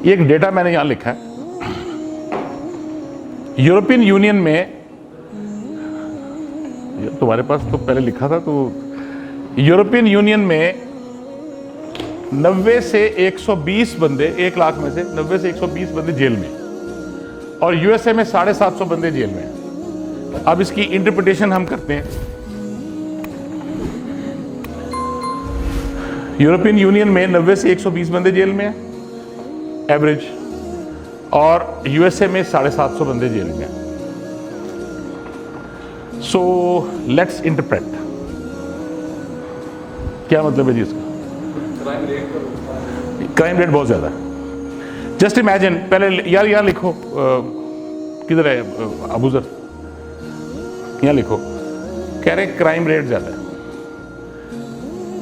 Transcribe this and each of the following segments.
ये एक डेटा मैंने यहां लिखा है। यूरोपियन यूनियन में, तुम्हारे पास तो पहले लिखा था, तो यूरोपियन यूनियन में 90 से 120 बंदे, 1 लाख में से 90 से 120 बंदे जेल में, और यूएसए में 750 बंदे जेल में। अब इसकी इंटरप्रिटेशन हम करते हैं। यूरोपियन यूनियन में 90 से 120 बंदे जेल में है एवरेज, और यूएसए में 750 बंदे जेल में हैं। सो लेट्स इंटरप्रेट, क्या मतलब है जी इसका? क्राइम रेट बहुत ज्यादा है। जस्ट इमेजिन, पहले यार यहाँ लिखो, किधर है अबूजर, यहाँ लिखो, कह रहे क्राइम रेट ज्यादा है,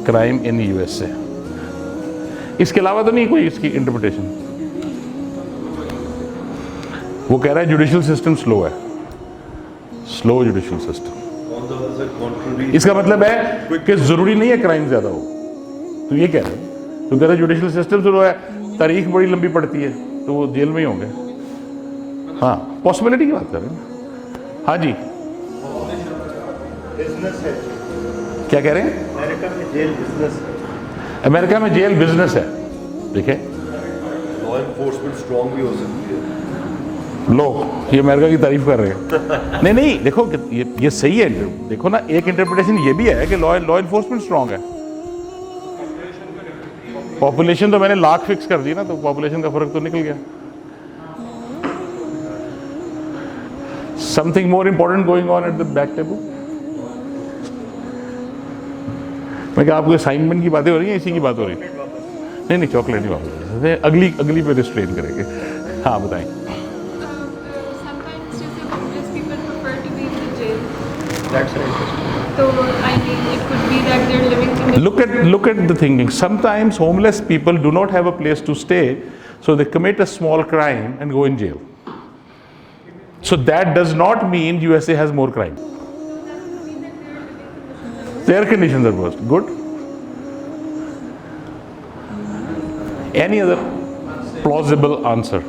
क्राइम इन यूएसए। इसके अलावा तो नहीं कोई इसकी इंटरप्रिटेशन? वो कह रहा है जुडिशियल सिस्टम स्लो है, स्लो जुडिशियल सिस्टम। इसका मतलब है कि जरूरी नहीं है क्राइम ज्यादा हो, तो ये कह रहे हैं, तो कह रहे जुडिशियल सिस्टम स्लो है, तारीख बड़ी लंबी पड़ती है, तो वो जेल में ही होंगे। हाँ, पॉसिबिलिटी की बात कर रहे हैं। हाँ जी, बिजनेस है। क्या कह रहे हैं? अमेरिका में जेल बिजनेस है। अमेरिका में जेल बिजनेस है। देखिए, लॉ एनफोर्समेंट स्ट्रांग भी हो सकती है। लो, ये अमेरिका की तारीफ कर रहे हैं। नहीं नहीं, देखो ये सही है। देखो ना, एक इंटरप्रिटेशन ये भी है कि लॉ एनफोर्समेंट स्ट्रांग है। पॉपुलेशन तो मैंने लाख फिक्स कर दी ना, तो पॉपुलेशन का फर्क तो निकल गया। Something more important going on at the back table. मैं क्या आपको असाइनमेंट की बातें हो रही हैं, इसी की बात हो रही है? नहीं नहीं, चॉकलेट नहीं वापस, अगली पे रिस्ट्रेन करेंगे। हाँ बताएं। That's right. So I mean, it could be that they're living in the Look at the thinking. Sometimes homeless people do not have a place to stay, so they commit a small crime and go in jail. So that does not mean USA has more crime. Their conditions are worse. Good. Any other plausible answer?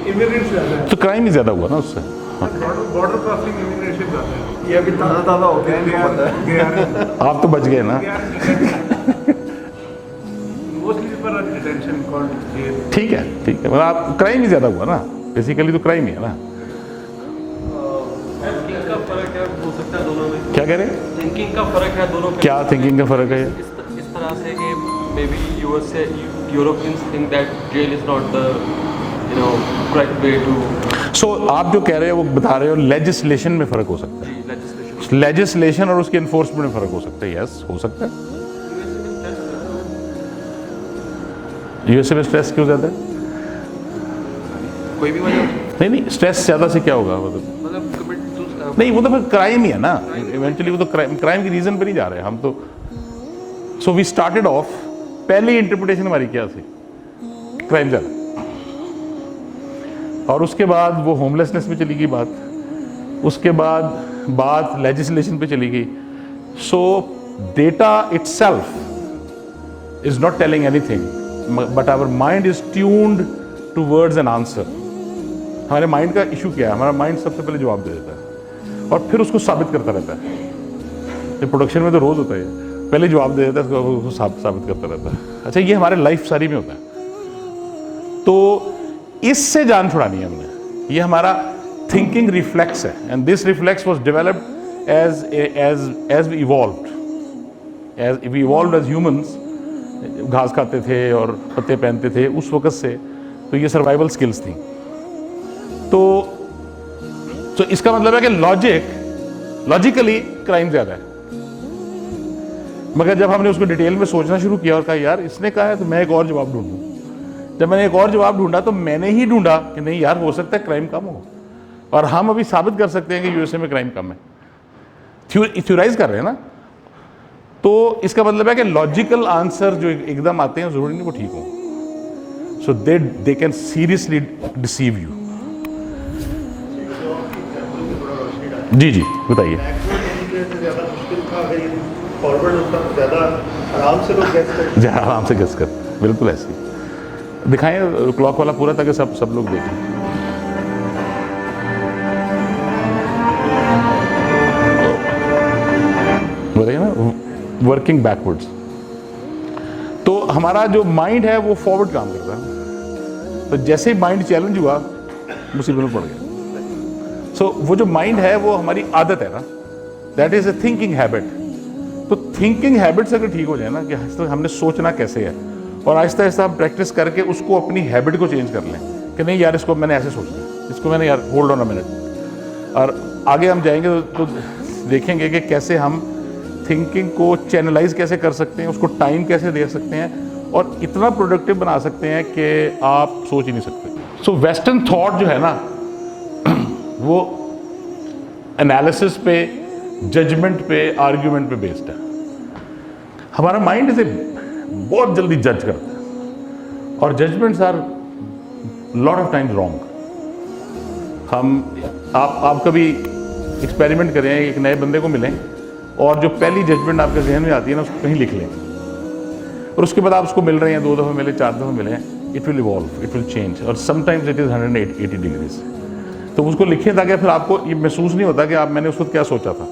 Immigrants ज़्यादा है, तो crime ही ज्यादा हुआ ना उससे। Border crossing immigration ज़्यादा है। ये अभी ताज़ा हो गया है, इनको पता है। आप तो बच गए ना। मोस्टली पर डिटेंशन कॉल्ड जेल। ठीक है मतलब आप, क्राइम ही ज्यादा हुआ ना, बेसिकली तो क्राइम ही है ना। थिंकिंग का फर्क है, हो सकता है दोनों में। क्या कह रहे हैं? थिंकिंग का फर्क है दोनों में। क्या थिंकिंग का फर्क है? इस तरह से कि may be USA Europeans think that jail is not the correct way to. So आप जो कह रहे हो वो बता रहे हो लेजिस्लेशन में फर्क हो सकता है। लेजिस्लेशन लेजिस्लेशन और उसके एनफोर्समेंट में फर्क हो सकता है। यस, हो सकता है। यूएसए में स्ट्रेस क्यों ज्यादा है? कोई भी वजह नहीं, स्ट्रेस ज्यादा से क्या होगा? मतलब कमिट नहीं, वो तो फिर क्राइम ही है ना इवेंचुअली, वो तो क्राइम की रीजन पर ही जा रहे हैं हम तो। सो वी स्टार्टेड ऑफ, पहली इंटरप्रिटेशन हमारी क्या थी? क्राइम ज्यादा, और उसके बाद वो होमलेसनेस पे चली गई बात, उसके बाद बात लेजिस्लेशन पे चली गई। So data itself is not telling anything, but our mind is tuned towards an answer. हमारे माइंड का इशू क्या है? हमारा माइंड सबसे पहले जवाब दे देता है और फिर उसको साबित करता रहता है। ये प्रोडक्शन में तो रोज होता है, पहले जवाब दे देता है, उसको साबित करता रहता है। अच्छा, ये हमारे लाइफ सारी में होता है। तो इससे जान छुड़ानी है हमने। ये हमारा थिंकिंग रिफ्लेक्स है, and this reflex was developed as we evolved as humans. घास खाते थे और पत्ते पहनते थे उस वक्त से, तो ये सर्वाइवल स्किल्स थी। तो इसका मतलब है कि लॉजिकली क्राइम ज्यादा है, मगर जब हमने उसको डिटेल में सोचना शुरू किया और कहा यार इसने कहा है तो मैं एक और जवाब ढूंढूं, जब मैंने एक और जवाब ढूंढा तो मैंने ही ढूंढा कि नहीं यार, हो सकता है क्राइम कम हो, और हम अभी साबित कर सकते हैं कि यूएसए में क्राइम कम है। थ्योराइज कर रहे हैं ना, तो इसका मतलब है कि लॉजिकल आंसर जो एकदम आते हैं जरूरी नहीं वो ठीक हो। So they can seriously deceive you. जी जी बताइए। फॉरवर्ड उसका ज़्यादा आराम से लोग गेस करते जहाँ आराम से गेस कर, बिल्कुल ऐसी दिखाएं क्लॉक वाला पूरा, ताकि सब लोग देखें। बताइए ना, वर्किंग बैकवर्ड्स। तो हमारा जो माइंड है वो फॉरवर्ड काम करता है, तो जैसे ही माइंड चैलेंज हुआ मुसीबत में पड़ गया। सो वो जो माइंड है वो हमारी आदत है ना, that is a thinking habit. तो थिंकिंग हैबिट्स अगर ठीक हो जाए ना, कि हमने सोचना कैसे है, और आहिस्ता आहिस्ता हम प्रैक्टिस करके उसको अपनी हैबिट को चेंज कर लें कि नहीं यार इसको मैंने ऐसे सोचना है, इसको मैंने यार होल्ड ऑन अ मिनट, और आगे हम जाएंगे तो देखेंगे कि कैसे हम थिंकिंग को चैनलाइज कैसे कर सकते हैं, उसको टाइम कैसे दे सकते हैं, और इतना प्रोडक्टिव बना सकते हैं कि आप सोच ही नहीं सकते। सो वेस्टर्न थॉट जो है ना वो एनालिसिस पे, जजमेंट पे, आर्ग्यूमेंट पे बेस्ड है। हमारा माइंड इसे बहुत जल्दी जज करता है, और judgments are lot of times wrong. आप कभी एक्सपेरिमेंट करें, एक नए बंदे को मिलें और जो पहली जजमेंट आपके जहन में आती है ना उसको कहीं लिख लें, और उसके बाद आप उसको मिल रहे हैं, 2 दफ़ा मिले, 4 दफ़ा मिले, it will evolve, it will change, और समटाइम्स इट इज़ 180 डिग्रीज। तो उसको लिखें ताकि फिर आपको ये महसूस नहीं होता कि मैंने उस वक्त क्या सोचा था।